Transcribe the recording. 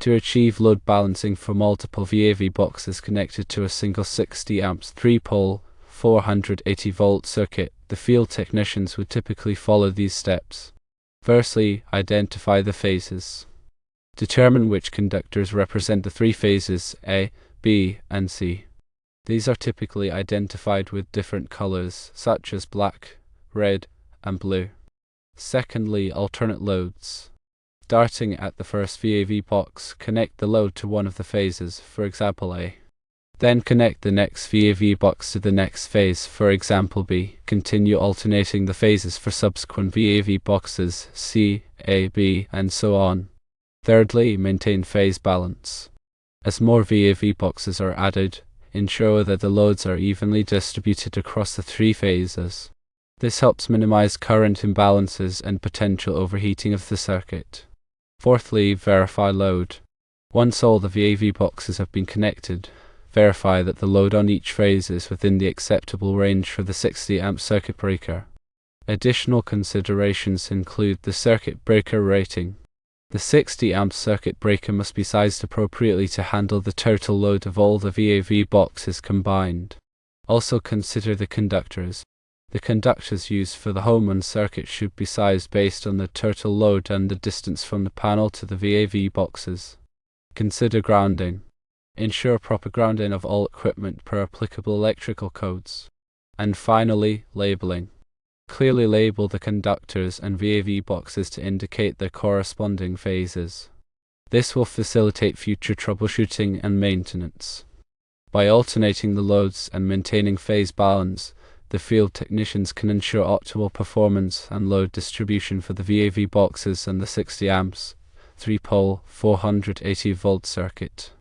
To achieve load balancing for multiple VAV boxes connected to a single 60 amps 3-pole 480 volt circuit, the field technicians would typically follow these steps. Firstly, identify the phases. Determine which conductors represent the three phases A, B, and C. These are typically identified with different colors, such as black, red, and blue. Secondly, alternate loads. Starting at the first VAV box, connect the load to one of the phases, for example A. Then connect the next VAV box to the next phase, for example B. Continue alternating the phases for subsequent VAV boxes C, A, B, and so on. Thirdly, maintain phase balance. As more VAV boxes are added, ensure that the loads are evenly distributed across the three phases. This helps minimize current imbalances and potential overheating of the circuit. Fourthly, verify load. Once all the VAV boxes have been connected, verify that the load on each phase is within the acceptable range for the 60 amp circuit breaker. Additional considerations include the circuit breaker rating. The 60 amp circuit breaker must be sized appropriately to handle the total load of all the VAV boxes combined. Also consider the conductors. The conductors used for the home-run circuit should be sized based on the total load and the distance from the panel to the VAV boxes. Consider grounding. Ensure proper grounding of all equipment per applicable electrical codes. And finally, labeling. Clearly label the conductors and VAV boxes to indicate their corresponding phases. This will facilitate future troubleshooting and maintenance. By alternating the loads and maintaining phase balance, the field technicians can ensure optimal performance and load distribution for the VAV boxes and the 60 amps 3-pole 480 volt circuit.